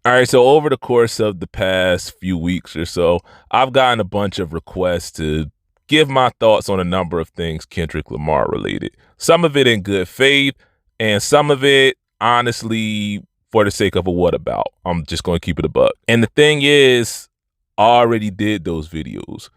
All right, so over the course of the past few weeks or so, I've gotten a bunch of requests to give my thoughts on a number of things Kendrick Lamar related. Some of it in good faith, and some of it, honestly, for the sake of a what about. I'm just going to keep it a buck. And the thing is, I already did those videos.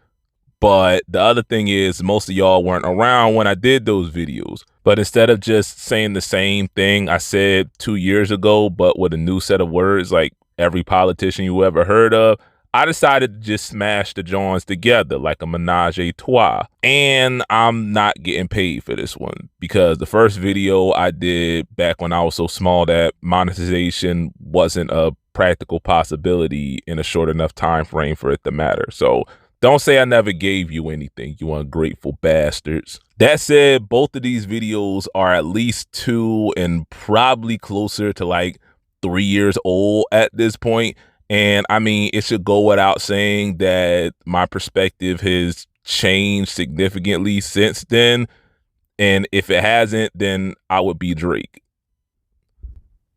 But the other thing is, most of y'all weren't around when I did those videos. But instead of just saying the same thing I said 2 years ago, but with a new set of words like every politician you ever heard of, I decided to just smash the joints together like a menage a trois. And I'm not getting paid for this one because the first video I did back when I was so small that monetization wasn't a practical possibility in a short enough time frame for it to matter. So don't say I never gave you anything, you ungrateful bastards. That said, both of these videos are at least 2 and probably closer to like 3 years old at this point. And I mean, it should go without saying that my perspective has changed significantly since then. And if it hasn't, then I would be Drake.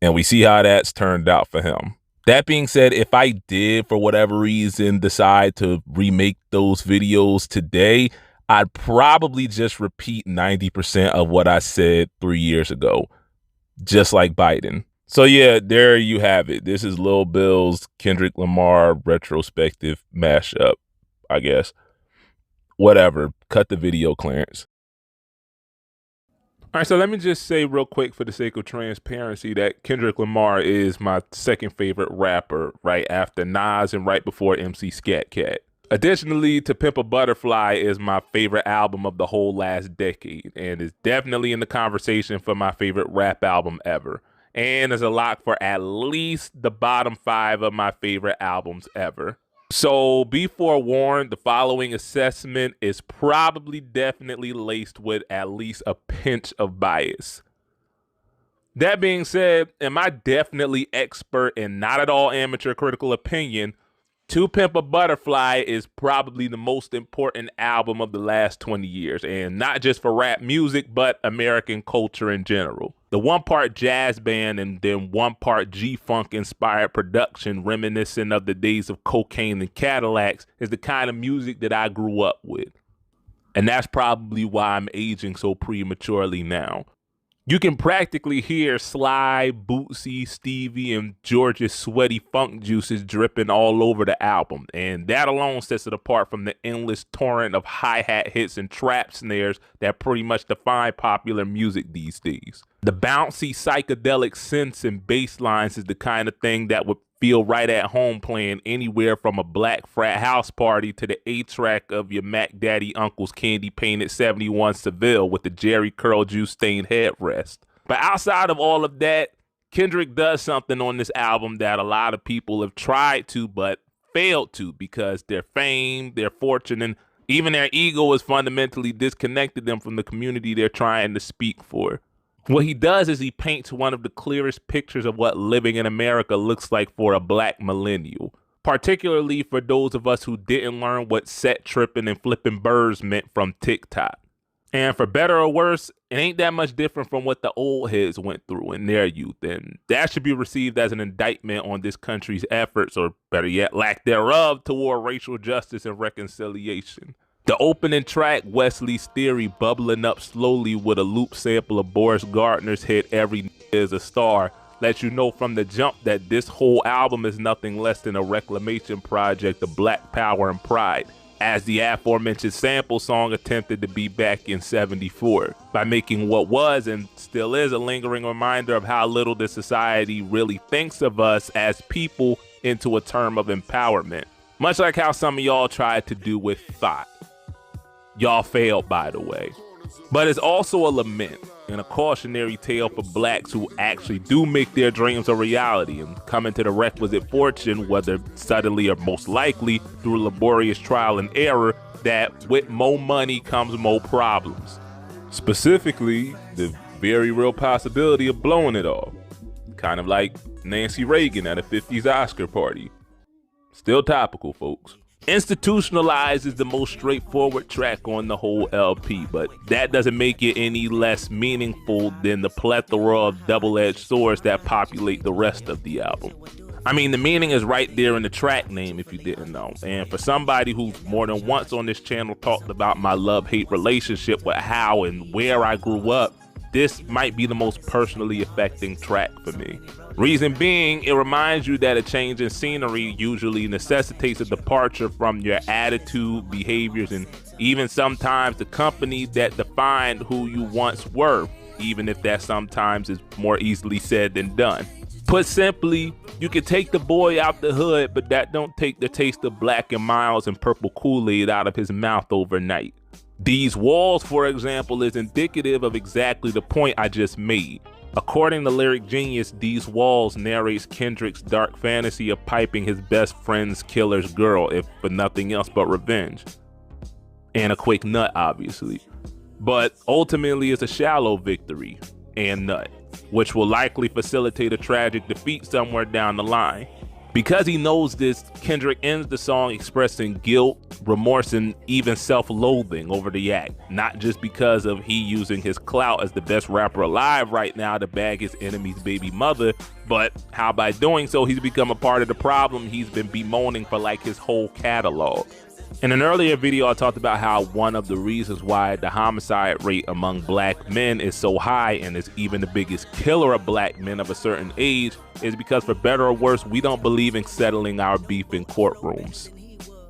And we see how that's turned out for him. That being said, if I did, for whatever reason, decide to remake those videos today, I'd probably just repeat 90% of what I said 3 years ago, just like Biden. So yeah, there you have it. This is Lil Bill's Kendrick Lamar retrospective mashup, I guess. Whatever. Cut the video, Clarence. All right, so let me just say real quick for the sake of transparency that Kendrick Lamar is my second favorite rapper right after Nas and right before MC Scat Cat. Additionally, To Pimp a Butterfly is my favorite album of the whole last decade and is definitely in the conversation for my favorite rap album ever. And is a lock for at least the bottom 5 of my favorite albums ever. So be forewarned, the following assessment is probably definitely laced with at least a pinch of bias. That being said, am I definitely expert and not at all amateur critical opinion? To Pimp a Butterfly is probably the most important album of the last 20 years, and not just for rap music, but American culture in general. The one-part jazz band and then one-part G-Funk inspired production reminiscent of the days of cocaine and Cadillacs is the kind of music that I grew up with. And that's probably why I'm aging so prematurely now. You can practically hear Sly, Bootsy, Stevie, and George's sweaty funk juices dripping all over the album, and that alone sets it apart from the endless torrent of hi-hat hits and trap snares that pretty much define popular music these days. The bouncy psychedelic synths and bass lines is the kind of thing that would feel right at home playing anywhere from a black frat house party to the A-track of your Mac Daddy uncle's candy-painted 71 Seville with the Jerry Curl juice-stained headrest. But outside of all of that, Kendrick does something on this album that a lot of people have tried to but failed to because their fame, their fortune, and even their ego has fundamentally disconnected them from the community they're trying to speak for. What he does is he paints one of the clearest pictures of what living in America looks like for a black millennial, particularly for those of us who didn't learn what set tripping and flipping birds meant from TikTok. And for better or worse, it ain't that much different from what the old heads went through in their youth, and that should be received as an indictment on this country's efforts, or better yet, lack thereof, toward racial justice and reconciliation. The opening track, Wesley's Theory, bubbling up slowly with a loop sample of Boris Gardner's hit Every Is a Star, lets you know from the jump that this whole album is nothing less than a reclamation project of black power and pride, as the aforementioned sample song attempted to be back in '74, by making what was and still is a lingering reminder of how little this society really thinks of us as people into a term of empowerment, much like how some of y'all tried to do with thought. Y'all failed, by the way. But it's also a lament and a cautionary tale for blacks who actually do make their dreams a reality and come into the requisite fortune, whether suddenly or most likely through laborious trial and error, that with more money comes more problems. Specifically, the very real possibility of blowing it all. Kind of like Nancy Reagan at a 50s Oscar party. Still topical, folks. Institutionalized is the most straightforward track on the whole LP, but that doesn't make it any less meaningful than the plethora of double-edged swords that populate the rest of the album. I mean, the meaning is right there in the track name if you didn't know. And for somebody who's more than once on this channel talked about my love-hate relationship with how and where I grew up, this might be the most personally affecting track for me. Reason being, it reminds you that a change in scenery usually necessitates a departure from your attitude, behaviors, and even sometimes the company that defined who you once were, even if that sometimes is more easily said than done. Put simply, you can take the boy out the hood, but that don't take the taste of Black and Milds and purple Kool-Aid out of his mouth overnight. These walls, for example, is indicative of exactly the point I just made. According to Lyric Genius, These Walls narrates Kendrick's dark fantasy of piping his best friend's killer's girl, if for nothing else but revenge. And a quick nut, obviously. But ultimately it's a shallow victory and nut, which will likely facilitate a tragic defeat somewhere down the line. Because he knows this, Kendrick ends the song expressing guilt, remorse, and even self-loathing over the act, not just because of he using his clout as the best rapper alive right now to bag his enemy's baby mother, but how by doing so he's become a part of the problem he's been bemoaning for like his whole catalog. In an earlier video, I talked about how one of the reasons why the homicide rate among Black men is so high and is even the biggest killer of Black men of a certain age is because, for better or worse, we don't believe in settling our beef in courtrooms.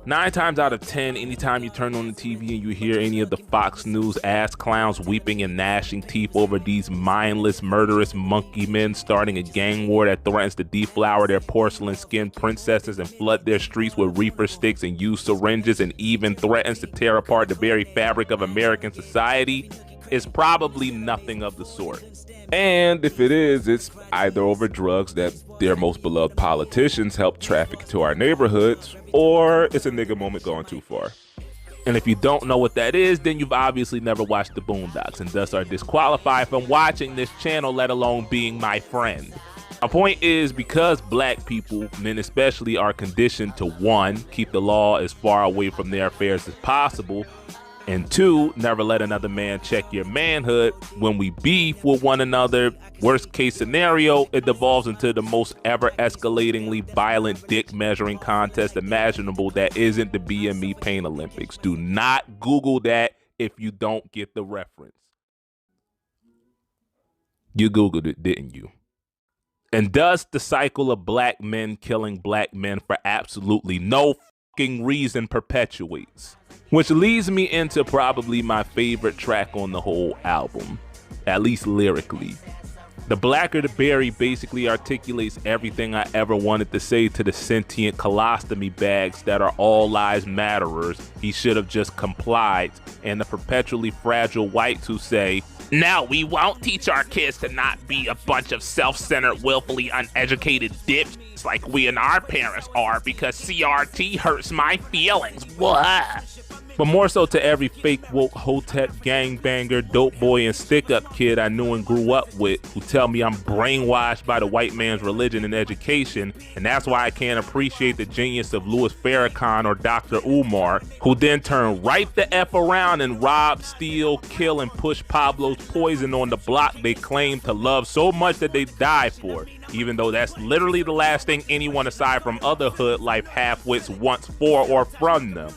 9 times out of 10, anytime you turn on the TV and you hear any of the Fox News ass clowns weeping and gnashing teeth over these mindless, murderous monkey men starting a gang war that threatens to deflower their porcelain-skinned princesses and flood their streets with reefer sticks and use syringes and even threatens to tear apart the very fabric of American society, it's probably nothing of the sort. And if it is, it's either over drugs that their most beloved politicians help traffic to our neighborhoods, or it's a nigga moment gone too far. And if you don't know what that is, then you've obviously never watched the Boondocks and thus are disqualified from watching this channel, let alone being my friend. My point is, because Black people, men especially, are conditioned to 1, keep the law as far away from their affairs as possible, and 2, never let another man check your manhood. When we beef with one another, worst case scenario, it devolves into the most ever escalatingly violent dick measuring contest imaginable that isn't the BME Pain Olympics. Do not Google that if you don't get the reference. You Googled it, didn't you? And thus the cycle of Black men killing Black men for absolutely no fucking reason perpetuates. Which leads me into probably my favorite track on the whole album, at least lyrically. The Blacker the Berry basically articulates everything I ever wanted to say to the sentient colostomy bags that are all lives matterers. He should have just complied. And the perpetually fragile whites who say, "No, we won't teach our kids to not be a bunch of self-centered, willfully uneducated dips like we and our parents are because CRT hurts my feelings." What? But more so to every fake woke hotep gangbanger, dope boy, and stick-up kid I knew and grew up with who tell me I'm brainwashed by the white man's religion and education, and that's why I can't appreciate the genius of Louis Farrakhan or Dr. Umar, who then turn right the F around and rob, steal, kill, and push Pablo's poison on the block they claim to love so much that they die for, even though that's literally the last thing anyone aside from other hood life half-wits wants for or from them.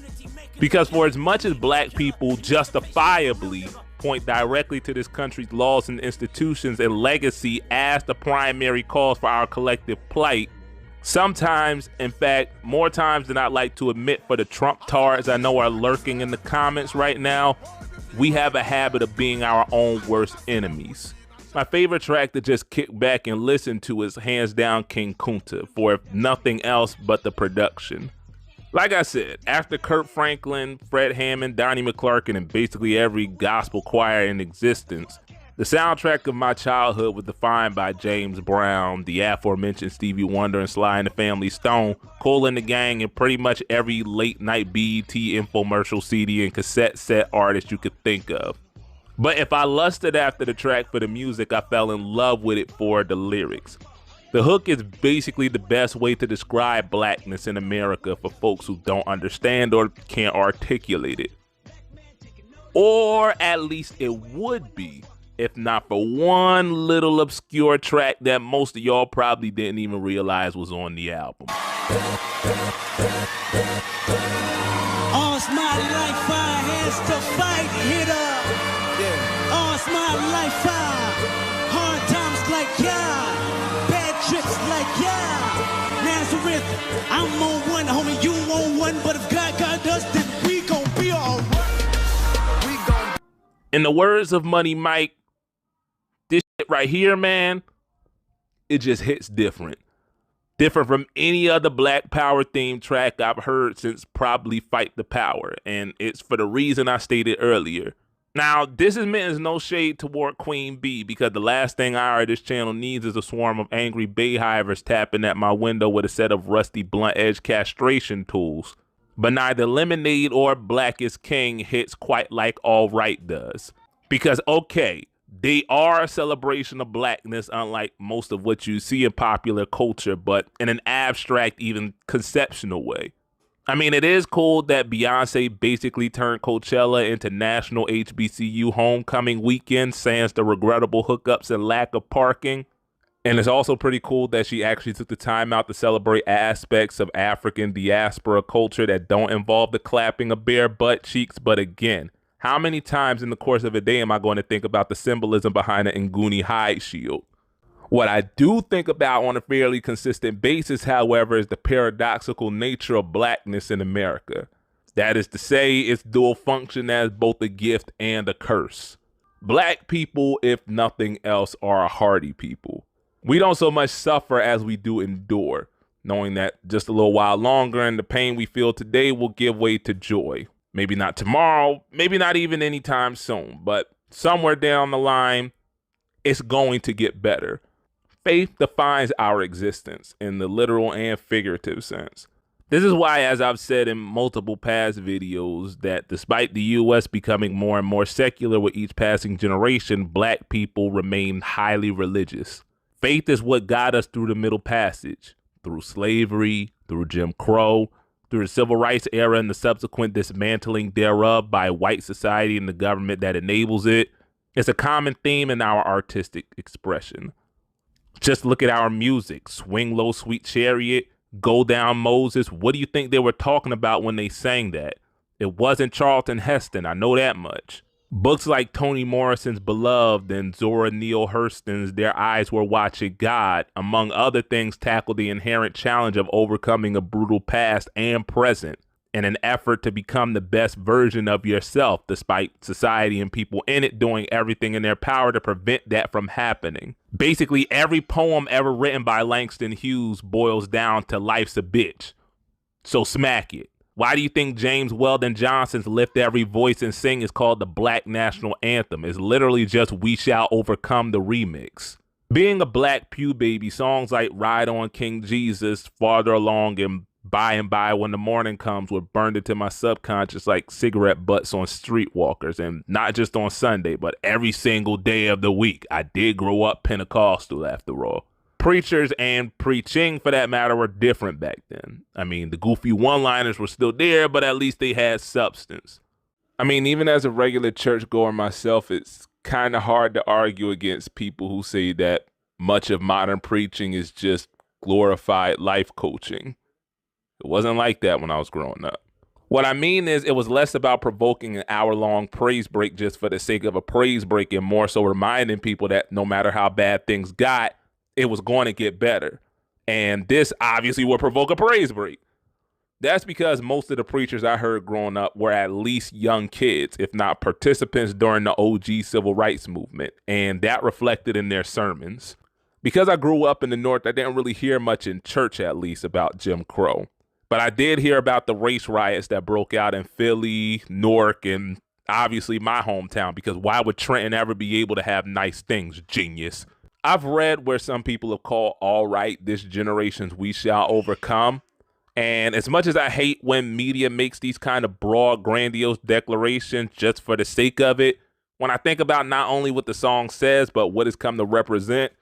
Because for as much as Black people justifiably point directly to this country's laws and institutions and legacy as the primary cause for our collective plight, sometimes, in fact, more times than I'd like to admit for the Trump-tards I know are lurking in the comments right now, we have a habit of being our own worst enemies. My favorite track to just kick back and listen to is hands down King Kunta, for if nothing else but the production. Like I said, after Kurt Franklin, Fred Hammond, Donnie McClurkin, and basically every gospel choir in existence, the soundtrack of my childhood was defined by James Brown, the aforementioned Stevie Wonder and Sly and the Family Stone, Kool and the Gang, and pretty much every late night BET infomercial CD and cassette set artist you could think of. But if I lusted after the track for the music, I fell in love with it for the lyrics. The hook is basically the best way to describe Blackness in America for folks who don't understand or can't articulate it. Or at least it would be if not for one little obscure track that most of y'all probably didn't even realize was on the album. All's my life, fire hands to fight, hit up. Yeah. All's my life, fire. Hard times like yeah, bad trips like yeah. Nazareth, I'm on one, homie, you on one. But if God got us, then we gon' be all right. In the words of Money Mike, this shit right here, man, it just hits different. Different from any other Black Power themed track I've heard since probably Fight the Power, and it's for the reason I stated earlier. Now, this is meant as no shade toward Queen Bee, because the last thing I or this channel needs is a swarm of angry bayhivers tapping at my window with a set of rusty blunt edge castration tools. But neither Lemonade or Black is King hits quite like All Right does. Because, okay, they are a celebration of blackness, unlike most of what you see in popular culture, but in an abstract, even conceptual way. I mean, it is cool that Beyonce basically turned Coachella into National HBCU Homecoming Weekend, sans the regrettable hookups and lack of parking. And it's also pretty cool that she actually took the time out to celebrate aspects of African diaspora culture that don't involve the clapping of bare butt cheeks. But again, how many times in the course of a day am I going to think about the symbolism behind an Nguni hide shield? What I do think about on a fairly consistent basis, however, is the paradoxical nature of blackness in America. That is to say, its dual function as both a gift and a curse. Black people, if nothing else, are a hardy people. We don't so much suffer as we do endure, knowing that just a little while longer and the pain we feel today will give way to joy. Maybe not tomorrow, maybe not even anytime soon, but somewhere down the line, it's going to get better. Faith defines our existence in the literal and figurative sense. This is why, as I've said in multiple past videos, that despite the US becoming more and more secular with each passing generation, Black people remain highly religious. Faith is what got us through the Middle Passage, through slavery, through Jim Crow, through the Civil Rights era and the subsequent dismantling thereof by white society and the government that enables it. It's a common theme in our artistic expression. Just look at our music. Swing Low, Sweet Chariot, Go Down Moses. What do you think they were talking about when they sang that? It wasn't Charlton Heston, I know that much. Books like Toni Morrison's Beloved and Zora Neale Hurston's Their Eyes Were Watching God, among other things, tackle the inherent challenge of overcoming a brutal past and present in an effort to become the best version of yourself, despite society and people in it doing everything in their power to prevent that from happening. Basically, every poem ever written by Langston Hughes boils down to life's a bitch. So smack it. Why do you think James Weldon Johnson's Lift Every Voice and Sing is called the Black National Anthem? It's literally just We Shall Overcome the remix. Being a Black pew baby, songs like Ride On King Jesus, Farther Along, and By When the Morning Comes were burned into my subconscious like cigarette butts on streetwalkers, and not just on Sunday, but every single day of the week. I did grow up Pentecostal after all. Preachers and preaching, for that matter, were different back then. I mean, the goofy one-liners were still there, but at least they had substance. I mean, even as a regular churchgoer myself, it's kind of hard to argue against people who say that much of modern preaching is just glorified life coaching. It wasn't like that when I was growing up. What I mean is, it was less about provoking an hour-long praise break just for the sake of a praise break, and more so reminding people that no matter how bad things got, it was going to get better. And this obviously would provoke a praise break. That's because most of the preachers I heard growing up were at least young kids, if not participants during the OG civil rights movement, and that reflected in their sermons. Because I grew up in the North, I didn't really hear much in church, at least, about Jim Crow. But I did hear about the race riots that broke out in Philly, Newark, and obviously my hometown, because why would Trenton ever be able to have nice things, genius? I've read where some people have called All Right this generation's We Shall Overcome. And as much as I hate when media makes these kind of broad, grandiose declarations just for the sake of it, when I think about not only what the song says, but what it's come to represent,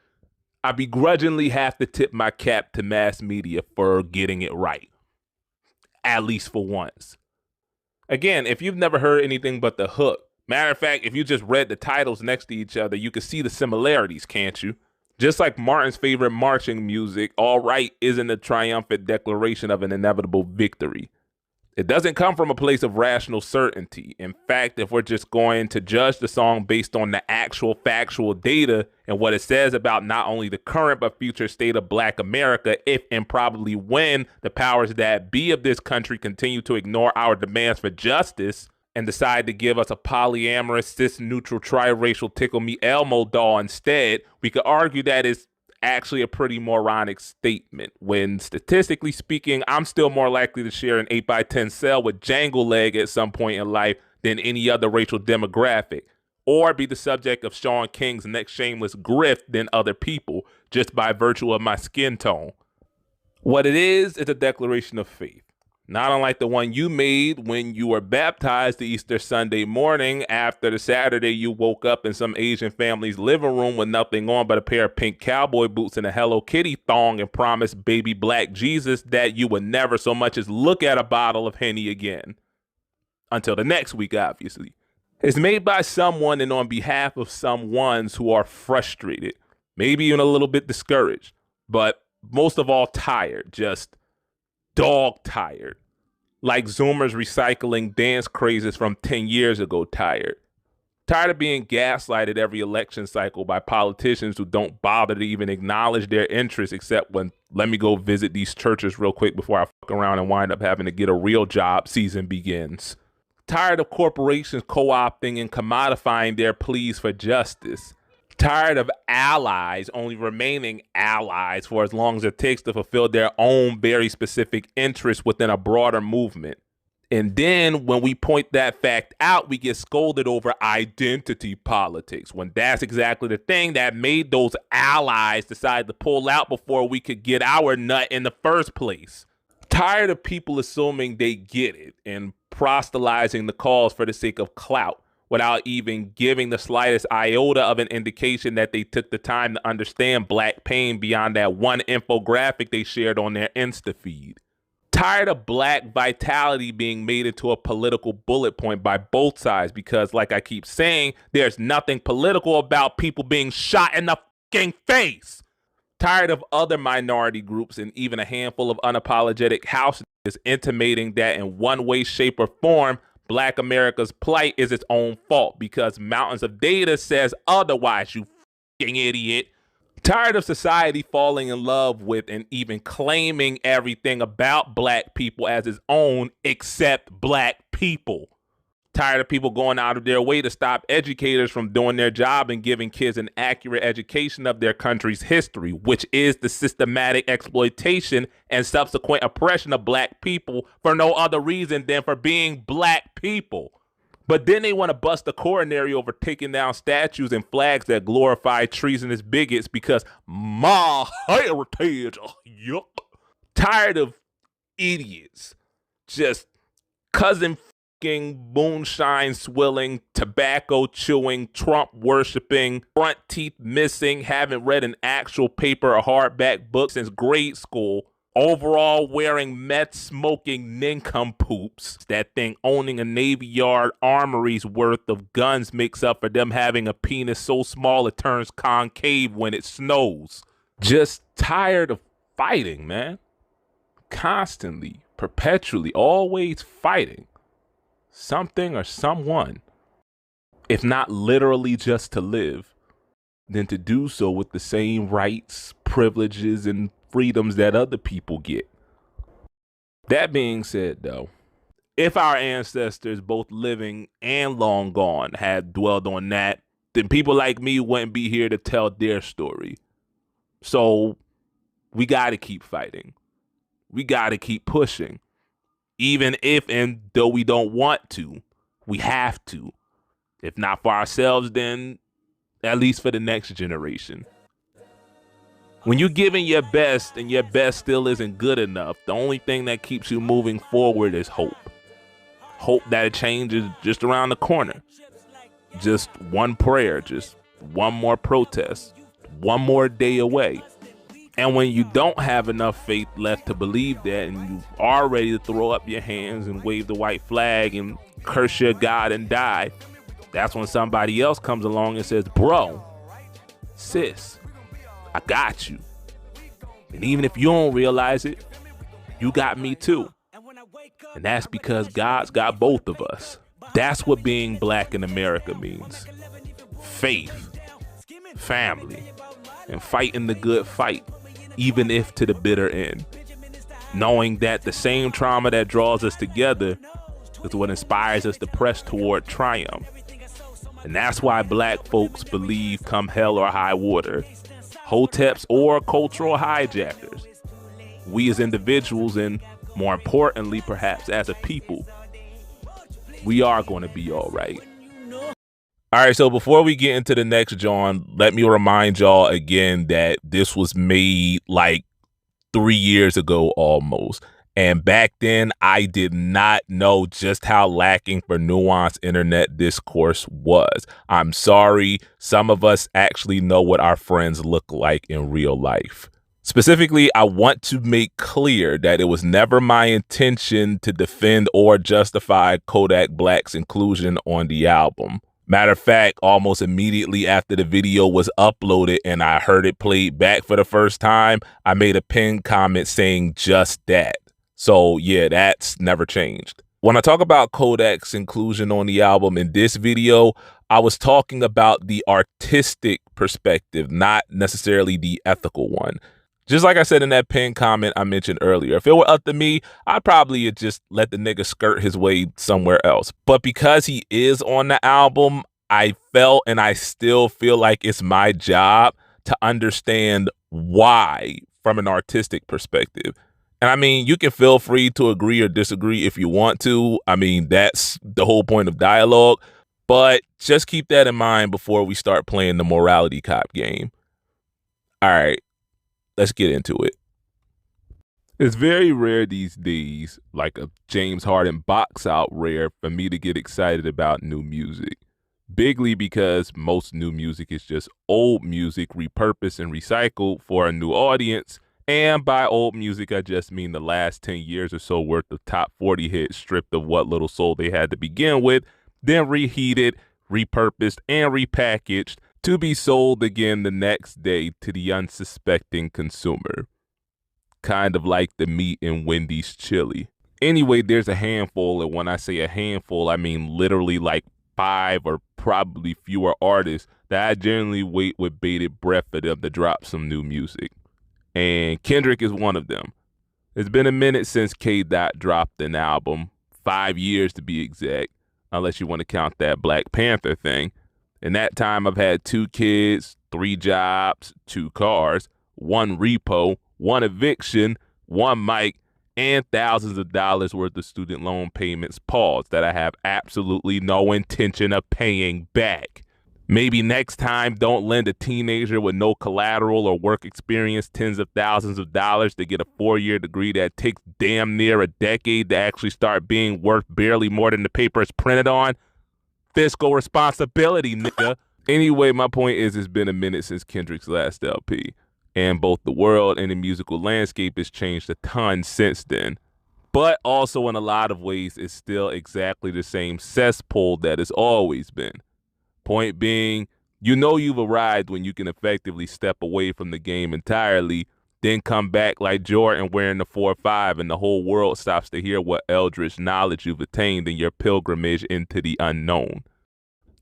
I begrudgingly have to tip my cap to mass media for getting it right. At least for once. Again, if you've never heard anything but the hook, Matter of fact, if you just read the titles next to each other, you can see the similarities, can't you? Just like Martin's favorite marching music, All Right isn't a triumphant declaration of an inevitable victory. It doesn't come from a place of rational certainty. In fact, if we're just going to judge the song based on the actual factual data and what it says about not only the current but future state of Black America, if and probably when the powers that be of this country continue to ignore our demands for justice and decide to give us a polyamorous, cis-neutral, triracial Tickle Me Elmo doll instead, we could argue that it's actually a pretty moronic statement when, statistically speaking, I'm still more likely to share an 8x10 cell with Jangle Leg at some point in life than any other racial demographic, or be the subject of Sean King's next shameless grift than other people, just by virtue of my skin tone. What it is a declaration of faith. Not unlike the one you made when you were baptized the Easter Sunday morning after the Saturday you woke up in some Asian family's living room with nothing on but a pair of pink cowboy boots and a Hello Kitty thong and promised baby black Jesus that you would never so much as look at a bottle of Henny again. Until the next week, obviously. It's made by someone and on behalf of some ones who are frustrated, maybe even a little bit discouraged, but most of all tired, just dog tired. Like Zoomers recycling dance crazes from 10 years ago tired. Tired of being gaslighted every election cycle by politicians who don't bother to even acknowledge their interests except when let me go visit these churches real quick before I fuck around and wind up having to get a real job season begins. Tired of corporations co-opting and commodifying their pleas for justice. Tired of allies only remaining allies for as long as it takes to fulfill their own very specific interests within a broader movement. And then when we point that fact out, we get scolded over identity politics, when that's exactly the thing that made those allies decide to pull out before we could get our nut in the first place. Tired of people assuming they get it and proselytizing the cause for the sake of clout, without even giving the slightest iota of an indication that they took the time to understand Black pain beyond that one infographic they shared on their Insta feed. Tired of Black vitality being made into a political bullet point by both sides because, like I keep saying, there's nothing political about people being shot in the fucking face. Tired of other minority groups and even a handful of unapologetic house niggas intimating that in one way, shape, or form, Black America's plight is its own fault because mountains of data says otherwise, you fucking idiot. Tired of society falling in love with and even claiming everything about Black people as its own except Black people. Tired of people going out of their way to stop educators from doing their job and giving kids an accurate education of their country's history, which is the systematic exploitation and subsequent oppression of Black people for no other reason than for being Black people. But then they want to bust a coronary over taking down statues and flags that glorify treasonous bigots because my heritage, yuck. Tired of idiots, just cousin moonshine swilling, tobacco chewing, Trump worshiping, front teeth missing, haven't read an actual paper or hardback book since grade school, overall wearing meth smoking nincompoops that think owning a Navy Yard armory's worth of guns makes up for them having a penis so small it turns concave when it snows. Just tired of fighting, man. Constantly, perpetually, always fighting something or someone, if not literally just to live, then to do so with the same rights, privileges, and freedoms that other people get. That being said, though, if our ancestors, both living and long gone, had dwelled on that, then people like me wouldn't be here to tell their story. So we got to keep fighting. We got to keep pushing. Even if and though we don't want to, we have to. If not for ourselves, then at least for the next generation. When you're giving your best and your best still isn't good enough, the only thing that keeps you moving forward is hope. Hope that a change is just around the corner. Just one prayer, just one more protest, one more day away. And when you don't have enough faith left to believe that and you are ready to throw up your hands and wave the white flag and curse your God and die, That's when somebody else comes along and says, bro, sis, I got you. And even if you don't realize it, you got me too. And that's because God's got both of us. That's what being black in America means. Faith, family, and fighting the good fight, even if to the bitter end. Knowing that the same trauma that draws us together is what inspires us to press toward triumph. And that's why black folks believe come hell or high water, hoteps or cultural hijackers, we as individuals, and more importantly, perhaps as a people, we are going to be all right. All right, so before we get into the next John, let me remind y'all again that this was made like 3 years ago almost. And back then, I did not know just how lacking for nuanced internet discourse was. I'm sorry, some of us actually know what our friends look like in real life. Specifically, I want to make clear that it was never my intention to defend or justify Kodak Black's inclusion on the album. Matter of fact, almost immediately after the video was uploaded and I heard it played back for the first time, I made a pinned comment saying just that. So yeah, that's never changed. When I talk about Kodak's inclusion on the album in this video, I was talking about the artistic perspective, not necessarily the ethical one. Just like I said in that pinned comment I mentioned earlier, if it were up to me, I'd probably just let the nigga skirt his way somewhere else. But because he is on the album, I felt and I still feel like it's my job to understand why from an artistic perspective. And I mean, you can feel free to agree or disagree if you want to. I mean, that's the whole point of dialogue. But just keep that in mind before we start playing the morality cop game. All right. Let's get into it. It's very rare these days, like a James Harden box out rare, for me to get excited about new music. Bigly because most new music is just old music repurposed and recycled for a new audience. And by old music, I just mean the last 10 years or so worth of top 40 hits stripped of what little soul they had to begin with, then reheated, repurposed, and repackaged to be sold again the next day to the unsuspecting consumer. Kind of like the meat in Wendy's chili. Anyway, there's a handful, and when I say a handful, I mean literally like 5 or probably fewer artists that I generally wait with bated breath for them to drop some new music. And Kendrick is one of them. It's been a minute since K-Dot dropped an album, 5 years to be exact, unless you want to count that Black Panther thing. In that time, I've had 2 kids, 3 jobs, 2 cars, 1 repo, 1 eviction, 1 mic, and thousands of dollars worth of student loan payments paused that I have absolutely no intention of paying back. Maybe next time, don't lend a teenager with no collateral or work experience tens of thousands of dollars to get a 4-year degree that takes damn near a decade to actually start being worth barely more than the paper it's printed on. Fiscal responsibility, nigga. Anyway, my point is it's been a minute since Kendrick's last LP, and both the world and the musical landscape has changed a ton since then. But also in a lot of ways, it's still exactly the same cesspool that it's always been. Point being, you know you've arrived when you can effectively step away from the game entirely, then come back like Jordan wearing the 4-5 and the whole world stops to hear what eldritch knowledge you've attained in your pilgrimage into the unknown.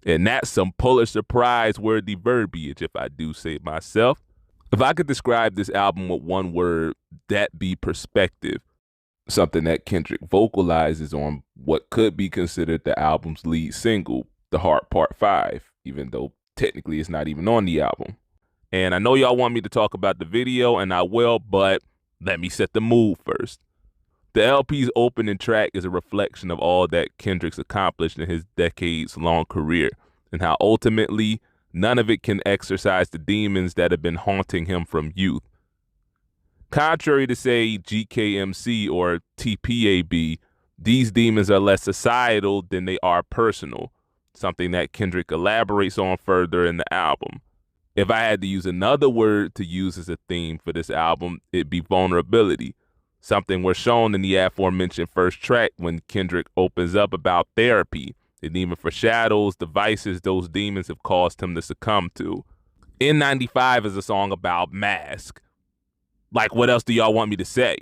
And that's some Pulitzer Prize worthy verbiage, if I do say it myself. If I could describe this album with one word, that be perspective. Something that Kendrick vocalizes on what could be considered the album's lead single, The Heart Part 5, even though technically it's not even on the album. And I know y'all want me to talk about the video, and I will, but let me set the mood first. The LP's opening track is a reflection of all that Kendrick's accomplished in his decades-long career, and how ultimately none of it can exorcise the demons that have been haunting him from youth. Contrary to, say, GKMC or TPAB, these demons are less societal than they are personal, something that Kendrick elaborates on further in the album. If I had to use another word to use as a theme for this album, it'd be vulnerability, something we're shown in the aforementioned first track when Kendrick opens up about therapy It even foreshadows the vices those demons have caused him to succumb to. N95 is a song about mask. Like, what else do y'all want me to say?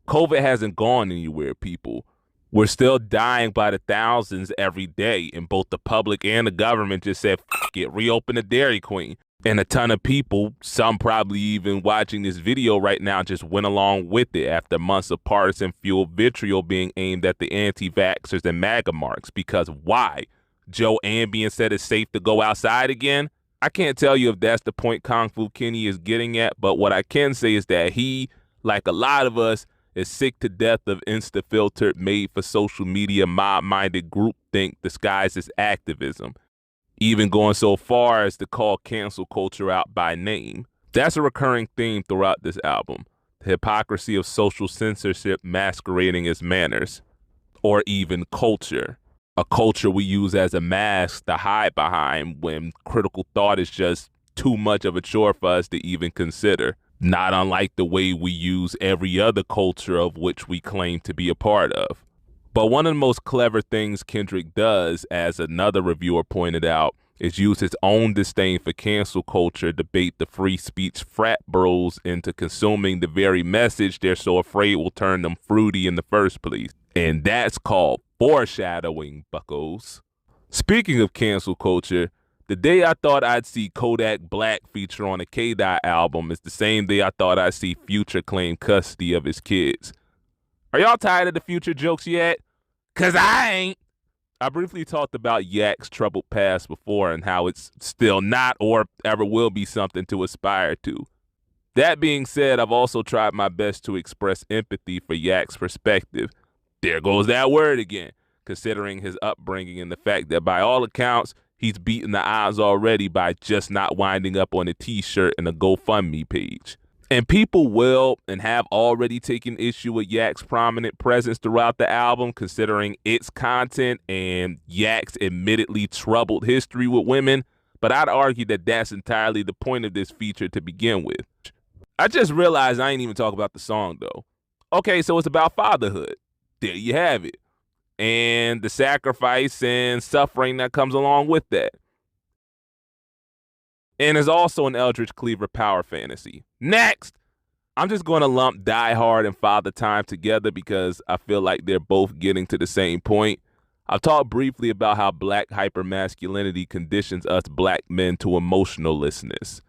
COVID hasn't gone anywhere, people. We're still dying by the thousands every day, and both the public and the government just said, "Fuck it, reopen the Dairy Queen." And a ton of people, some probably even watching this video right now, just went along with it after months of partisan-fueled vitriol being aimed at the anti-vaxxers and MAGA marks. Because why? Joe Ambien said it's safe to go outside again? I can't tell you if that's the point Kung Fu Kenny is getting at, but what I can say is that he, like a lot of us, is sick to death of insta-filtered, made-for-social media, mob-minded groupthink disguised as activism, even going so far as to call cancel culture out by name. That's a recurring theme throughout this album, the hypocrisy of social censorship masquerading as manners, or even culture. A culture we use as a mask to hide behind when critical thought is just too much of a chore for us to even consider. Not unlike the way we use every other culture of which we claim to be a part of. But one of the most clever things Kendrick does, as another reviewer pointed out, is use his own disdain for cancel culture to bait the free speech frat bros into consuming the very message they're so afraid will turn them fruity in the first place. And that's called foreshadowing, buckos. Speaking of cancel culture, the day I thought I'd see Kodak Black feature on a K-Dot album is the same day I thought I'd see Future claim custody of his kids. Are y'all tired of the Future jokes yet? 'Cause I ain't. I briefly talked about Yak's troubled past before and how it's still not or ever will be something to aspire to. That being said, I've also tried my best to express empathy for Yak's perspective. There goes that word again, considering his upbringing and the fact that by all accounts, he's beaten the odds already by just not winding up on a t-shirt and a GoFundMe page. And people will and have already taken issue with Yak's prominent presence throughout the album, considering its content and Yak's admittedly troubled history with women. But I'd argue that that's entirely the point of this feature to begin with. I just realized I ain't even talk about the song though. Okay, so it's about fatherhood. There you have it. And the sacrifice and suffering that comes along with that. And there's also an Eldridge Cleaver power fantasy. Next! I'm just going to lump Die Hard and Father Time together because I feel like they're both getting to the same point. I've talked briefly about how black hypermasculinity conditions us black men to emotionlessness.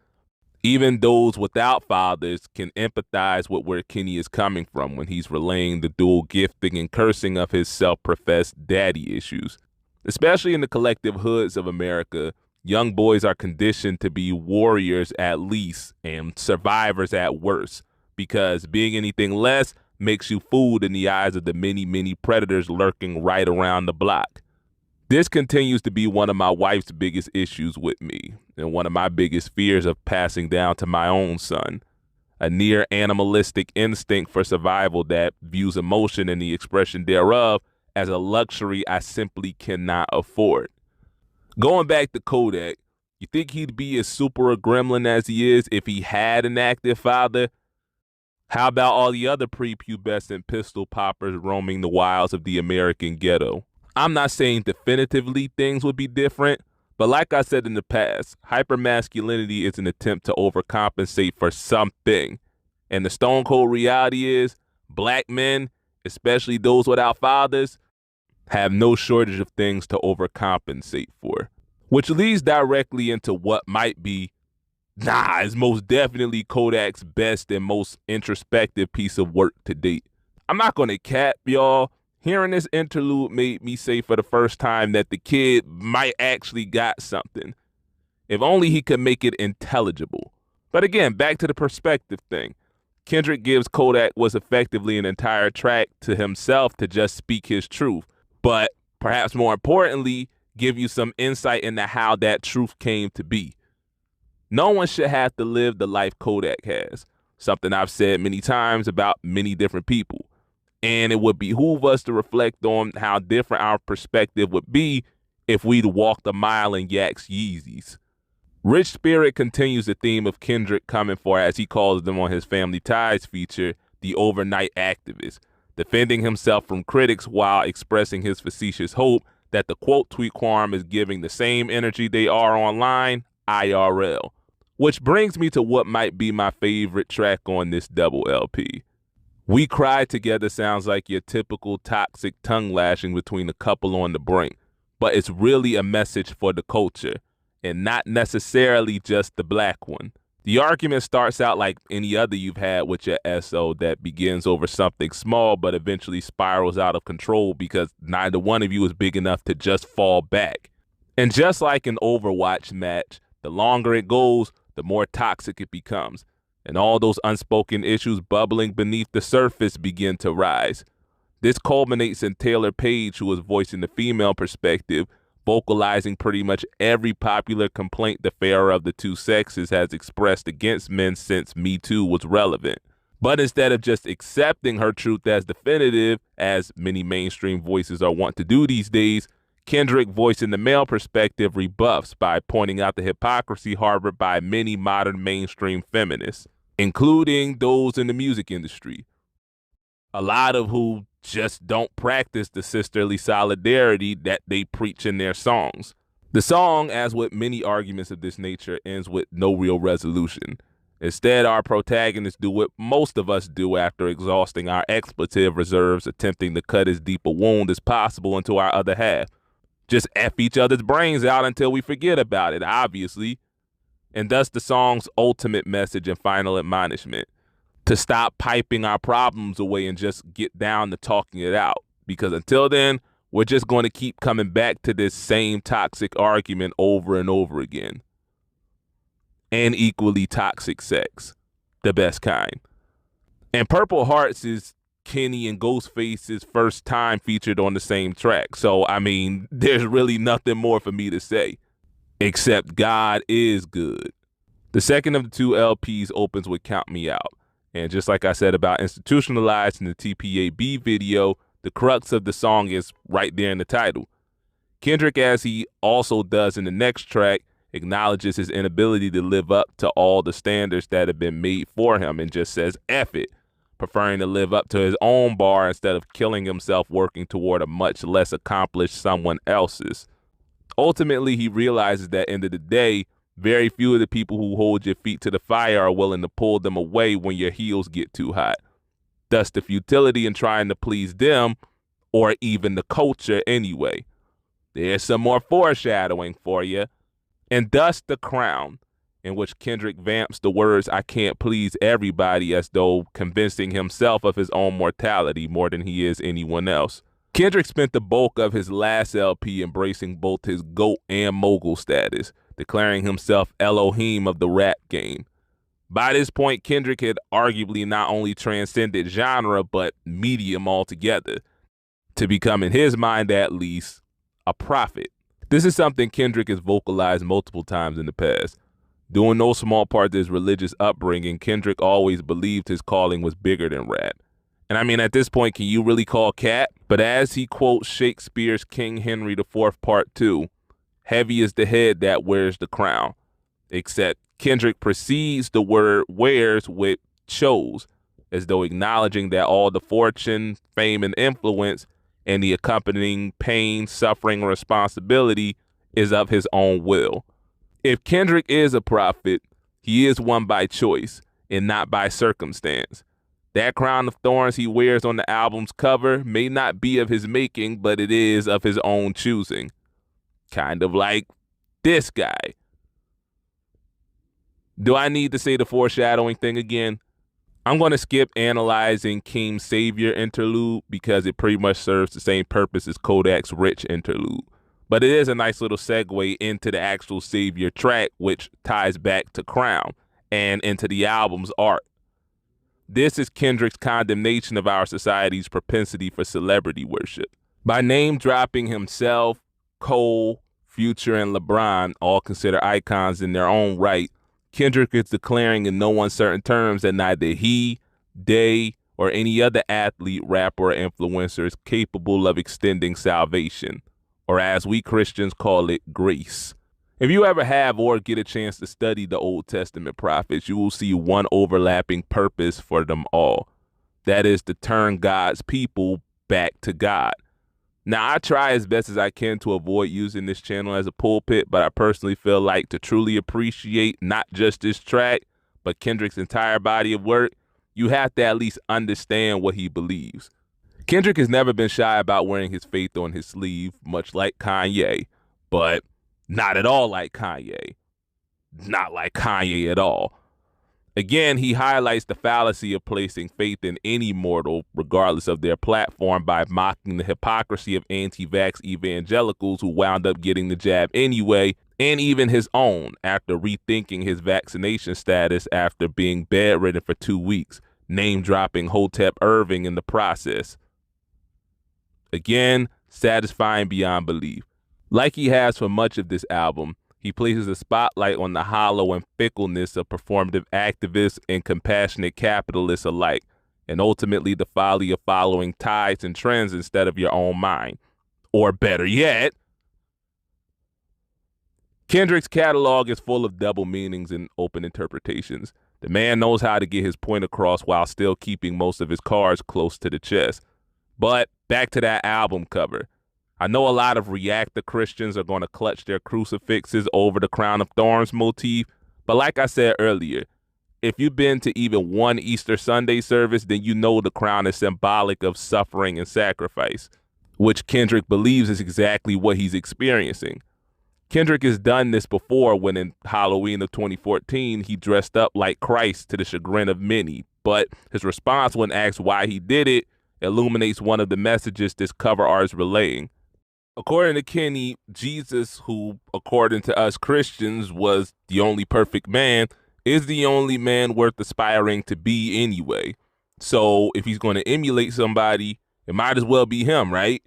Even those without fathers can empathize with where Kenny is coming from when he's relaying the dual gifting and cursing of his self-professed daddy issues. Especially in the collective hoods of America, young boys are conditioned to be warriors at least and survivors at worst, because being anything less makes you fooled in the eyes of the many, many predators lurking right around the block. This continues to be one of my wife's biggest issues with me, and one of my biggest fears of passing down to my own son. A near animalistic instinct for survival that views emotion and the expression thereof as a luxury I simply cannot afford. Going back to Kodak, you think he'd be as super a gremlin as he is if he had an active father? How about all the other prepubescent pistol poppers roaming the wilds of the American ghetto? I'm not saying definitively things would be different, but like I said in the past, hypermasculinity is an attempt to overcompensate for something. And the stone cold reality is, black men, especially those without fathers, have no shortage of things to overcompensate for. Which leads directly into what might be, is most definitely Kodak's best and most introspective piece of work to date. I'm not gonna cap, y'all. Hearing this interlude made me say for the first time that the kid might actually got something. If only he could make it intelligible. But again, back to the perspective thing. Kendrick gives Kodak what's effectively an entire track to himself to just speak his truth. But perhaps more importantly, give you some insight into how that truth came to be. No one should have to live the life Kodak has. Something I've said many times about many different people. And it would behoove us to reflect on how different our perspective would be if we'd walked a mile in Yak's Yeezys. Rich Spirit continues the theme of Kendrick coming for, as he calls them on his Family Ties feature, the overnight activist, defending himself from critics while expressing his facetious hope that the quote tweet quorum is giving the same energy they are online, IRL. Which brings me to what might be my favorite track on this double LP. We Cry Together sounds like your typical toxic tongue lashing between a couple on the brink, but it's really a message for the culture, and not necessarily just the black one. The argument starts out like any other you've had with your SO that begins over something small but eventually spirals out of control because neither one of you is big enough to just fall back. And just like an Overwatch match, the longer it goes, the more toxic it becomes, and all those unspoken issues bubbling beneath the surface begin to rise. This culminates in Taylor Page, who is voicing the female perspective, vocalizing pretty much every popular complaint the fairer of the two sexes has expressed against men since Me Too was relevant. But instead of just accepting her truth as definitive, as many mainstream voices are wont to do these days, Kendrick, voicing the male perspective, rebuffs by pointing out the hypocrisy harbored by many modern mainstream feminists, including those in the music industry, a lot of who just don't practice the sisterly solidarity that they preach in their songs. The song, as with many arguments of this nature, ends with no real resolution. Instead, our protagonists do what most of us do after exhausting our expletive reserves, attempting to cut as deep a wound as possible into our other half. Just F each other's brains out until we forget about it, obviously. And thus the song's ultimate message and final admonishment: to stop piping our problems away and just get down to talking it out. Because until then, we're just going to keep coming back to this same toxic argument over and over again. And equally toxic sex, the best kind. And Purple Hearts is Kenny and Ghostface's first time featured on the same track. So, I mean, there's really nothing more for me to say, except God is good. The second of the two LPs opens with Count Me Out. And just like I said about Institutionalized in the TPAB video, the crux of the song is right there in the title. Kendrick, as he also does in the next track, acknowledges his inability to live up to all the standards that have been made for him and just says F it, preferring to live up to his own bar instead of killing himself working toward a much less accomplished someone else's. Ultimately, he realizes that end of the day, very few of the people who hold your feet to the fire are willing to pull them away when your heels get too hot. Thus the futility in trying to please them, or even the culture anyway. There's some more foreshadowing for you. And thus The Crown, in which Kendrick vamps the words "I can't please everybody" as though convincing himself of his own mortality more than he is anyone else. Kendrick spent the bulk of his last LP embracing both his GOAT and mogul status, declaring himself Elohim of the rap game. By this point, Kendrick had arguably not only transcended genre, but medium altogether, to become, in his mind at least, a prophet. This is something Kendrick has vocalized multiple times in the past. Due in no small part to his religious upbringing, Kendrick always believed his calling was bigger than rap. And I mean, at this point, can you really call cap? But as he quotes Shakespeare's King Henry IV Part 2, heavy is the head that wears the crown. Except Kendrick precedes the word wears with chose, as though acknowledging that all the fortune, fame, and influence, and the accompanying pain, suffering, and responsibility is of his own will. If Kendrick is a prophet, he is one by choice and not by circumstance. That crown of thorns he wears on the album's cover may not be of his making, but it is of his own choosing. Kind of like this guy. Do I need to say the foreshadowing thing again? I'm going to skip analyzing Keem's Savior interlude because it pretty much serves the same purpose as Kodak's Rich interlude. But it is a nice little segue into the actual Savior track, which ties back to Crown and into the album's art. This is Kendrick's condemnation of our society's propensity for celebrity worship. By name dropping himself, Cole, Future, and LeBron, all considered icons in their own right, Kendrick is declaring in no uncertain terms that neither he, they, or any other athlete, rapper, or influencer is capable of extending salvation, or as we Christians call it, grace. If you ever have or get a chance to study the Old Testament prophets, you will see one overlapping purpose for them all. That is to turn God's people back to God. Now, I try as best as I can to avoid using this channel as a pulpit, but I personally feel like to truly appreciate not just this track, but Kendrick's entire body of work, you have to at least understand what he believes. Kendrick has never been shy about wearing his faith on his sleeve, much like Kanye, but not at all like Kanye. Not like Kanye at all. Again, he highlights the fallacy of placing faith in any mortal, regardless of their platform, by mocking the hypocrisy of anti-vax evangelicals who wound up getting the jab anyway, and even his own, after rethinking his vaccination status after being bedridden for 2 weeks, name-dropping Hotep Irving in the process. Again, satisfying beyond belief. Like he has for much of this album, he places a spotlight on the hollow and fickleness of performative activists and compassionate capitalists alike, and ultimately the folly of following tides and trends instead of your own mind. Or better yet, Kendrick's catalog is full of double meanings and open interpretations. The man knows how to get his point across while still keeping most of his cards close to the chest. But back to that album cover. I know a lot of reactor Christians are going to clutch their crucifixes over the crown of thorns motif, but like I said earlier, if you've been to even one Easter Sunday service, then you know the crown is symbolic of suffering and sacrifice, which Kendrick believes is exactly what he's experiencing. Kendrick has done this before when in Halloween of 2014, he dressed up like Christ to the chagrin of many, but his response when asked why he did it illuminates one of the messages this cover art is relaying. According to Kenny, Jesus, who according to us Christians was the only perfect man, is the only man worth aspiring to be anyway. So if he's going to emulate somebody, it might as well be him, right?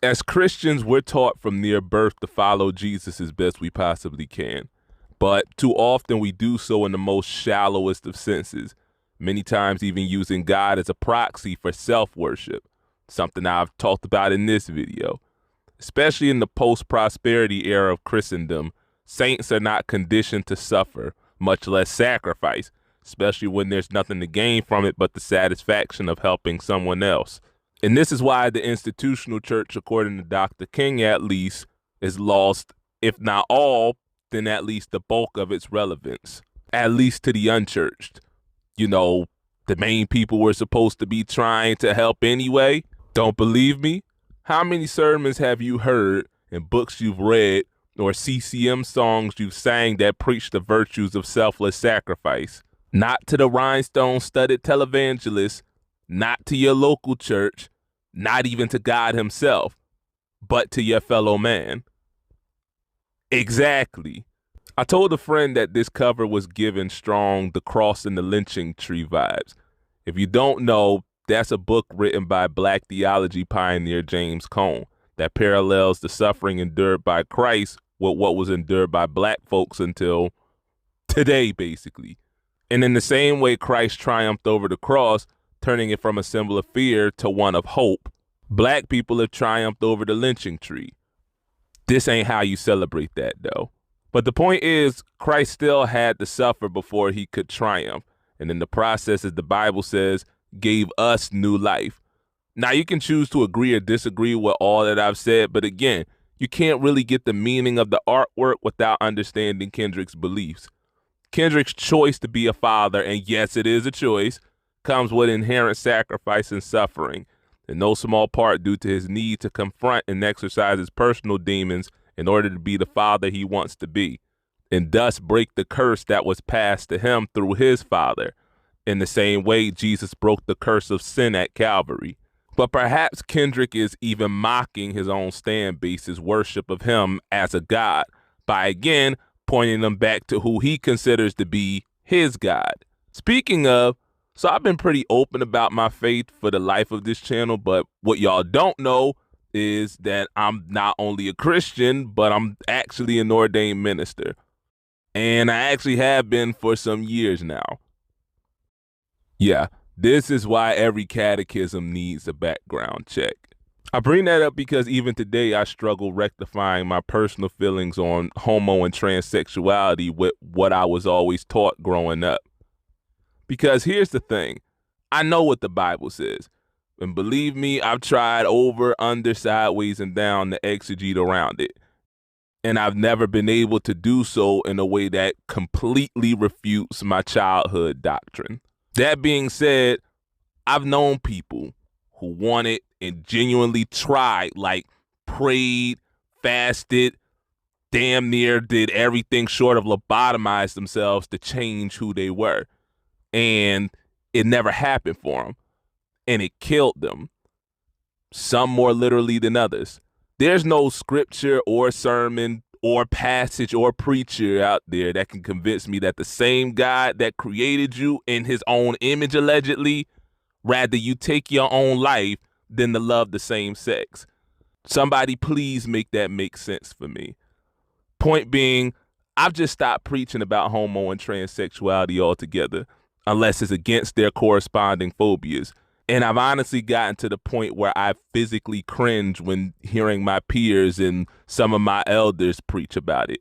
As Christians, we're taught from near birth to follow Jesus as best we possibly can. But too often we do so in the most shallowest of senses, many times even using God as a proxy for self-worship, something I've talked about in this video. Especially in the post-prosperity era of Christendom, saints are not conditioned to suffer, much less sacrifice, especially when there's nothing to gain from it but the satisfaction of helping someone else. And this is why the institutional church, according to Dr. King at least, is lost, if not all, then at least the bulk of its relevance, at least to the unchurched. You know, the main people we're supposed to be trying to help anyway. Don't believe me? How many sermons have you heard and books you've read or CCM songs you've sang that preach the virtues of selfless sacrifice? Not to the rhinestone-studded televangelist, not to your local church, not even to God himself, but to your fellow man. Exactly. I told a friend that this cover was given strong The Cross and the Lynching Tree vibes. If you don't know, that's a book written by Black theology pioneer James Cone that parallels the suffering endured by Christ with what was endured by black folks until today, basically. And in the same way Christ triumphed over the cross, turning it from a symbol of fear to one of hope, black people have triumphed over the lynching tree. This ain't how you celebrate that, though. But the point is, Christ still had to suffer before he could triumph. And in the process, as the Bible says, gave us new life. Now, you can choose to agree or disagree with all that I've said, but again, you can't really get the meaning of the artwork without understanding Kendrick's beliefs. Kendrick's choice to be a father, and yes, it is a choice, comes with inherent sacrifice and suffering, in no small part due to his need to confront and exercise his personal demons in order to be the father he wants to be, and thus break the curse that was passed to him through his father. In the same way, Jesus broke the curse of sin at Calvary. But perhaps Kendrick is even mocking his own stand base's worship of him as a God by again pointing them back to who he considers to be his God. Speaking of, so I've been pretty open about my faith for the life of this channel, but what y'all don't know is that I'm not only a Christian, but I'm actually an ordained minister. And I actually have been for some years now. Yeah, this is why every catechism needs a background check. I bring that up because even today I struggle rectifying my personal feelings on homo and transsexuality with what I was always taught growing up. Because here's the thing, I know what the Bible says. And believe me, I've tried over, under, sideways, and down to exegete around it. And I've never been able to do so in a way that completely refutes my childhood doctrine. That being said, I've known people who wanted and genuinely tried, like prayed, fasted, damn near did everything short of lobotomize themselves to change who they were. And it never happened for them. And it killed them. Some more literally than others. There's no scripture or sermon or passage or preacher out there that can convince me that the same God that created you in his own image, allegedly, rather you take your own life than to love the same sex. Somebody please make that make sense for me. Point being, I've just stopped preaching about homo and transsexuality altogether, unless it's against their corresponding phobias. And I've honestly gotten to the point where I physically cringe when hearing my peers and some of my elders preach about it.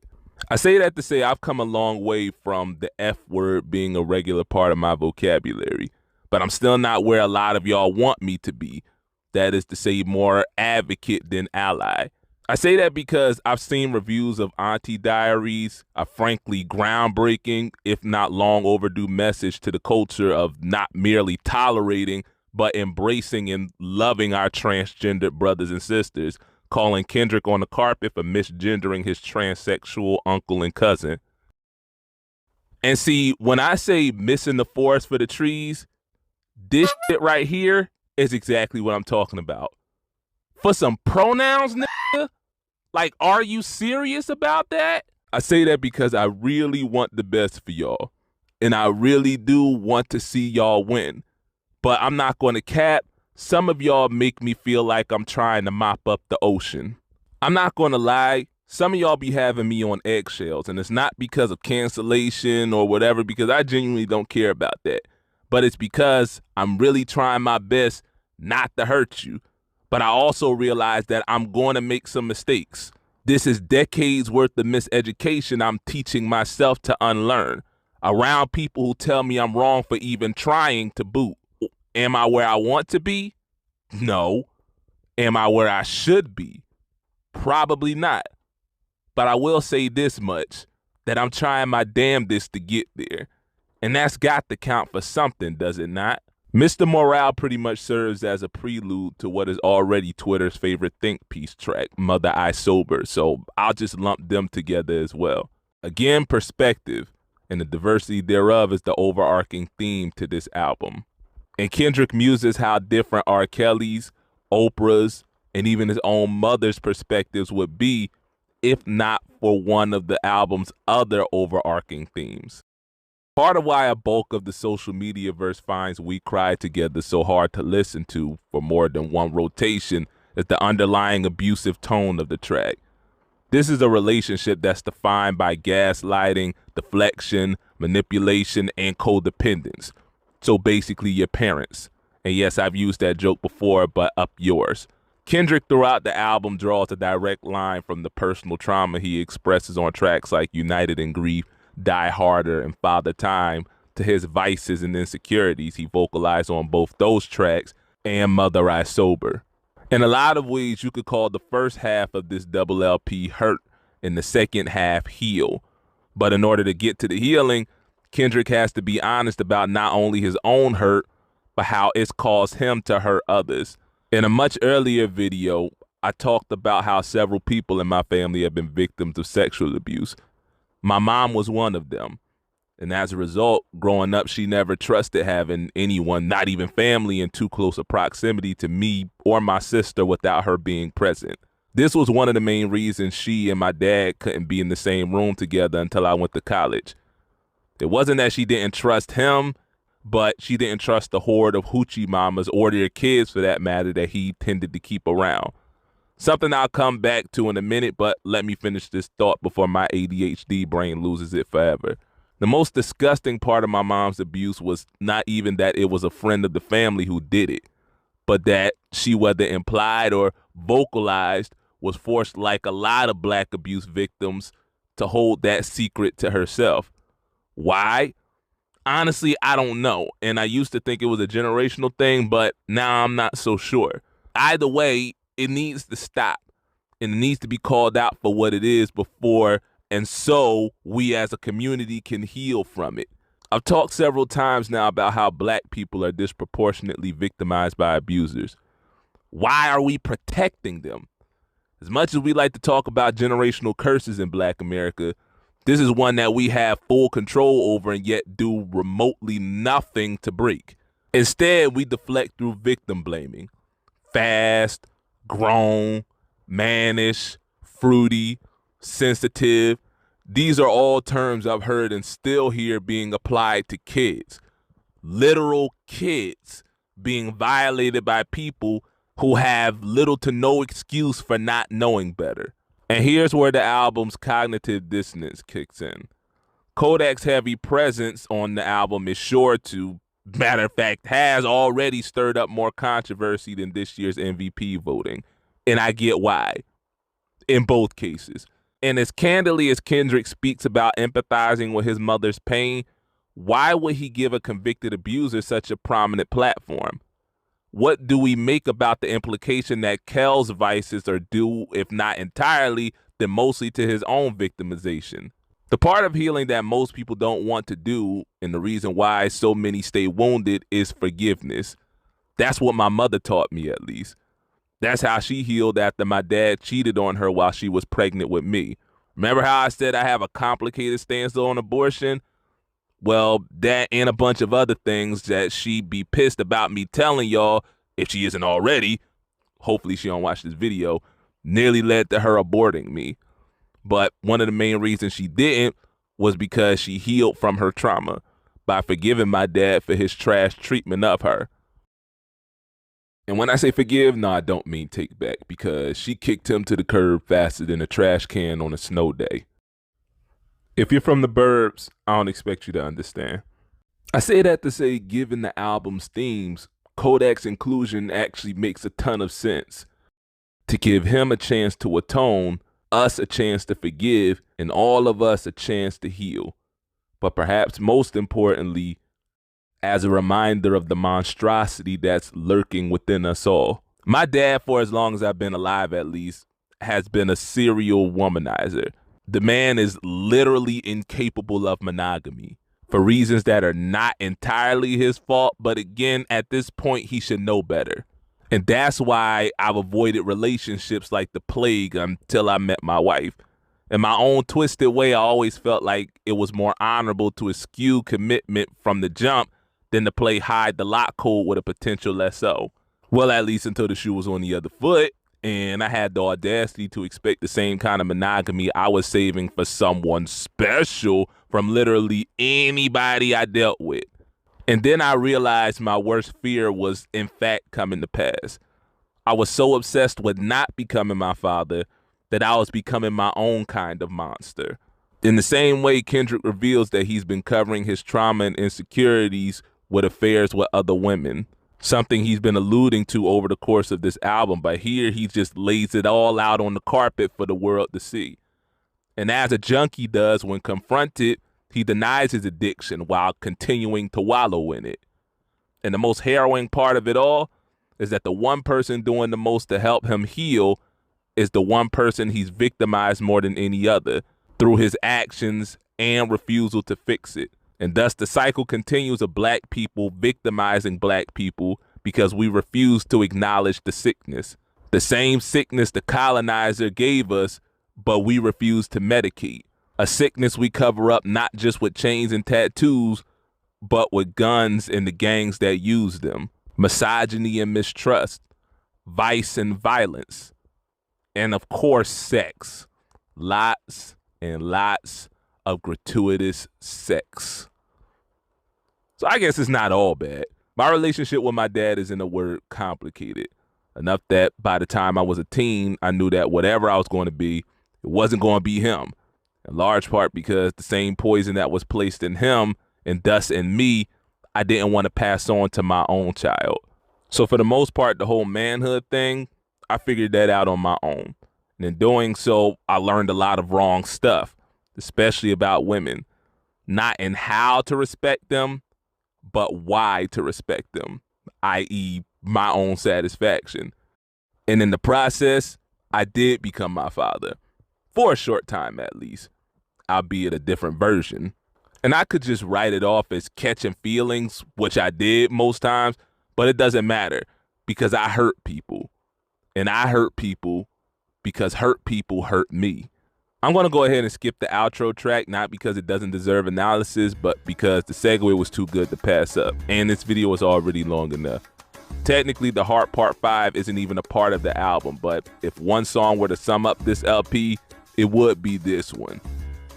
I say that to say I've come a long way from the F word being a regular part of my vocabulary, but I'm still not where a lot of y'all want me to be. That is to say, more advocate than ally. I say that because I've seen reviews of Auntie Diaries, a frankly groundbreaking, if not long overdue message to the culture of not merely tolerating, but embracing and loving our transgendered brothers and sisters, calling Kendrick on the carpet for misgendering his transsexual uncle and cousin. And see, when I say missing the forest for the trees, this shit right here is exactly what I'm talking about. For some pronouns, nigga? Like, are you serious about that? I say that because I really want the best for y'all. And I really do want to see y'all win. But I'm not going to cap. Some of y'all make me feel like I'm trying to mop up the ocean. I'm not going to lie. Some of y'all be having me on eggshells. And it's not because of cancellation or whatever, because I genuinely don't care about that. But it's because I'm really trying my best not to hurt you. But I also realize that I'm going to make some mistakes. This is decades worth of miseducation I'm teaching myself to unlearn. Around people who tell me I'm wrong for even trying to boot. Am I where I want to be? No. Am I where I should be? Probably not. But I will say this much, that I'm trying my damnedest to get there. And that's got to count for something, does it not? Mr. Morale pretty much serves as a prelude to what is already Twitter's favorite think piece track, Mother I Sober, so I'll just lump them together as well. Again, perspective, and the diversity thereof is the overarching theme to this album. And Kendrick muses how different R. Kelly's, Oprah's, and even his own mother's perspectives would be if not for one of the album's other overarching themes. Part of why a bulk of the social media verse finds We Cry Together so hard to listen to for more than one rotation is the underlying abusive tone of the track. This is a relationship that's defined by gaslighting, deflection, manipulation, and codependence. So basically your parents. And yes, I've used that joke before, but up yours. Kendrick throughout the album draws a direct line from the personal trauma he expresses on tracks like United in Grief, Die Harder, and Father Time to his vices and insecurities he vocalized on both those tracks and Mother I Sober. In a lot of ways, you could call the first half of this double LP Hurt and the second half Heal. But in order to get to the healing, Kendrick has to be honest about not only his own hurt, but how it's caused him to hurt others. In a much earlier video, I talked about how several people in my family have been victims of sexual abuse. My mom was one of them. And as a result, growing up, she never trusted having anyone, not even family, in too close a proximity to me or my sister without her being present. This was one of the main reasons she and my dad couldn't be in the same room together until I went to college. It wasn't that she didn't trust him, but she didn't trust the horde of hoochie mamas or their kids, for that matter, that he tended to keep around. Something I'll come back to in a minute, but let me finish this thought before my ADHD brain loses it forever. The most disgusting part of my mom's abuse was not even that it was a friend of the family who did it, but that she, whether implied or vocalized, was forced, like a lot of black abuse victims, to hold that secret to herself. Why? Honestly, I don't know. And I used to think it was a generational thing, but now I'm not so sure. Either way, it needs to stop and it needs to be called out for what it is before, and so we as a community can heal from it. I've talked several times now about how black people are disproportionately victimized by abusers. Why are we protecting them? As much as we like to talk about generational curses in black America, this is one that we have full control over and yet do remotely nothing to break. Instead, we deflect through victim blaming. Fast, grown, mannish, fruity, sensitive. These are all terms I've heard and still hear being applied to kids. Literal kids being violated by people who have little to no excuse for not knowing better. And here's where the album's cognitive dissonance kicks in. Kodak's heavy presence on the album is sure to, matter of fact, has already stirred up more controversy than this year's MVP voting. And I get why, in both cases. And as candidly as Kendrick speaks about empathizing with his mother's pain, why would he give a convicted abuser such a prominent platform? What do we make about the implication that Kel's vices are due, if not entirely, then mostly to his own victimization? The part of healing that most people don't want to do, and the reason why so many stay wounded, is forgiveness. That's what my mother taught me, at least. That's how she healed after my dad cheated on her while she was pregnant with me. Remember how I said I have a complicated stance on abortion? Well, that and a bunch of other things that she'd be pissed about me telling y'all, if she isn't already, hopefully she don't watch this video, nearly led to her aborting me. But one of the main reasons she didn't was because she healed from her trauma by forgiving my dad for his trash treatment of her. And when I say forgive, no, I don't mean take back, because she kicked him to the curb faster than a trash can on a snow day. If you're from the burbs, I don't expect you to understand. I say that to say, given the album's themes, Kodak's inclusion actually makes a ton of sense. To give him a chance to atone, us a chance to forgive, and all of us a chance to heal. But perhaps most importantly, as a reminder of the monstrosity that's lurking within us all. My dad, for as long as I've been alive at least, has been a serial womanizer. The man is literally incapable of monogamy for reasons that are not entirely his fault, but again, at this point, he should know better. And that's why I've avoided relationships like the plague until I met my wife. In my own twisted way, I always felt like it was more honorable to eschew commitment from the jump than to play hide the lock code with a potential lessor. Well, at least until the shoe was on the other foot. And I had the audacity to expect the same kind of monogamy I was saving for someone special from literally anybody I dealt with. And then I realized my worst fear was in fact coming to pass. I was so obsessed with not becoming my father that I was becoming my own kind of monster. In the same way, Kendrick reveals that he's been covering his trauma and insecurities with affairs with other women. Something he's been alluding to over the course of this album, but here he just lays it all out on the carpet for the world to see. And as a junkie does when confronted, he denies his addiction while continuing to wallow in it. And the most harrowing part of it all is that the one person doing the most to help him heal is the one person he's victimized more than any other through his actions and refusal to fix it. And thus the cycle continues of black people victimizing black people because we refuse to acknowledge the sickness. The same sickness the colonizer gave us, but we refuse to medicate. A sickness we cover up not just with chains and tattoos, but with guns and the gangs that use them. Misogyny and mistrust, vice and violence, and of course sex. Lots and lots of gratuitous sex. So I guess it's not all bad. My relationship with my dad is, in a word, complicated. Enough that by the time I was a teen, I knew that whatever I was going to be, it wasn't going to be him. In large part because the same poison that was placed in him and thus in me, I didn't want to pass on to my own child. So for the most part, the whole manhood thing, I figured that out on my own. And in doing so, I learned a lot of wrong stuff, especially about women. not in how to respect them, but why to respect them, i.e. my own satisfaction. And in the process, I did become my father, for a short time at least, albeit a different version. And I could just write it off as catching feelings, which I did most times, but it doesn't matter because I hurt people. And I hurt people because hurt people hurt me. I'm going to go ahead and skip the outro track, not because it doesn't deserve analysis, but because the segue was too good to pass up. And this video was already long enough. Technically, The Heart Part 5 isn't even a part of the album, but if one song were to sum up this LP, it would be this one.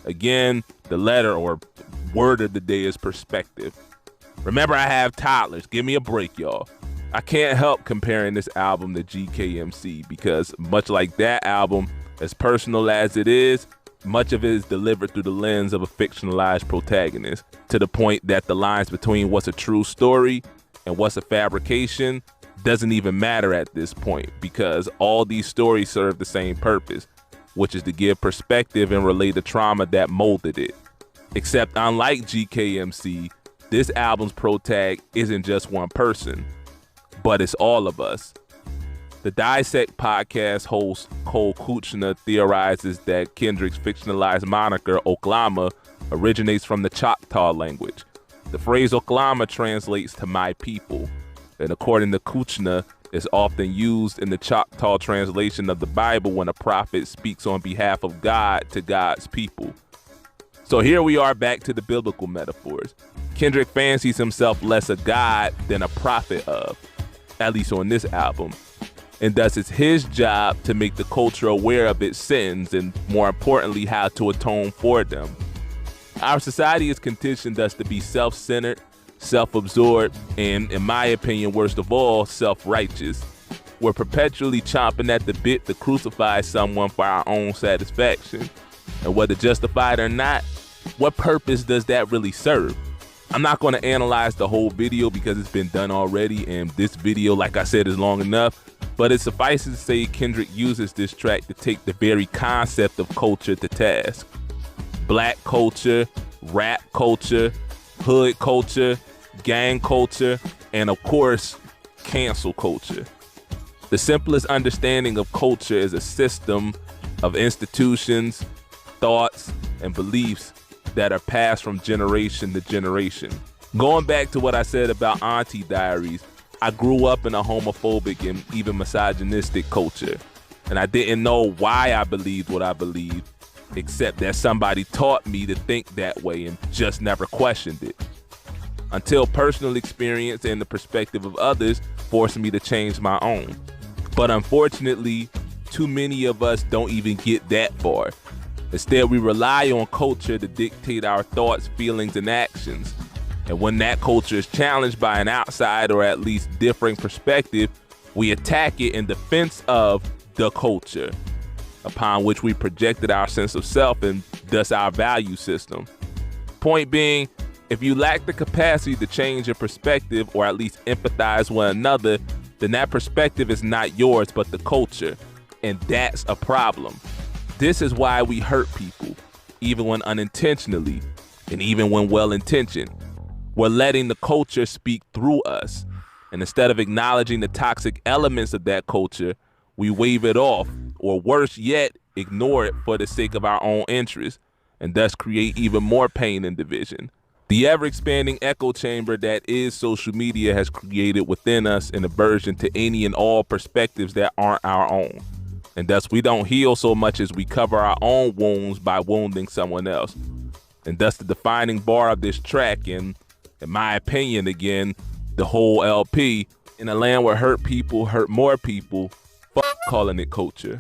Again, the letter or word of the day is perspective. Remember, I have toddlers. Give me a break, y'all. I can't help comparing this album to GKMC because much like that album, as personal as it is, much of it is delivered through the lens of a fictionalized protagonist, to the point that the lines between what's a true story and what's a fabrication doesn't even matter at this point because all these stories serve the same purpose, which is to give perspective and relate the trauma that molded it. Except unlike GKMC, this album's protag isn't just one person, but it's all of us. The Dissect podcast host Cole Kuchner theorizes that Kendrick's fictionalized moniker Oklahoma originates from the Choctaw language. The phrase Oklahoma translates to my people, and according to Kuchner, is often used in the Choctaw translation of the Bible when a prophet speaks on behalf of God to God's people. So here we are back to the biblical metaphors. Kendrick fancies himself less a god than a prophet of, at least on this album. And thus it's his job to make the culture aware of its sins and, more importantly, how to atone for them. Our society is conditioned thus to be self-centered, self-absorbed, and, in my opinion, worst of all, self-righteous. We're perpetually chomping at the bit to crucify someone for our own satisfaction. And whether justified or not, what purpose does that really serve? I'm not going to analyze the whole video because it's been done already, and this video, like I said, is long enough. But it suffices to say Kendrick uses this track to take the very concept of culture to task. Black culture, rap culture, hood culture, gang culture, and of course, cancel culture. The simplest understanding of culture is a system of institutions, thoughts, and beliefs that are passed from generation to generation. Going back to what I said about Auntie Diaries, I grew up in a homophobic and even misogynistic culture, and I didn't know why I believed what I believed, except that somebody taught me to think that way and just never questioned it. Until personal experience and the perspective of others forced me to change my own. But unfortunately, too many of us don't even get that far. Instead, we rely on culture to dictate our thoughts, feelings, and actions. And when that culture is challenged by an outside or at least differing perspective, we attack it in defense of the culture, upon which we projected our sense of self and thus our value system. Point being, if you lack the capacity to change your perspective or at least empathize with another, then that perspective is not yours but the culture, and that's a problem. This is why we hurt people, even when unintentionally, and even when well-intentioned. We're letting the culture speak through us, and instead of acknowledging the toxic elements of that culture, we wave it off, or worse yet, ignore it for the sake of our own interests, and thus create even more pain and division. The ever-expanding echo chamber that is social media has created within us an aversion to any and all perspectives that aren't our own. And thus we don't heal so much as we cover our own wounds by wounding someone else. And thus the defining bar of this track, and in my opinion again, the whole LP, in a land where hurt people hurt more people, fuck calling it culture.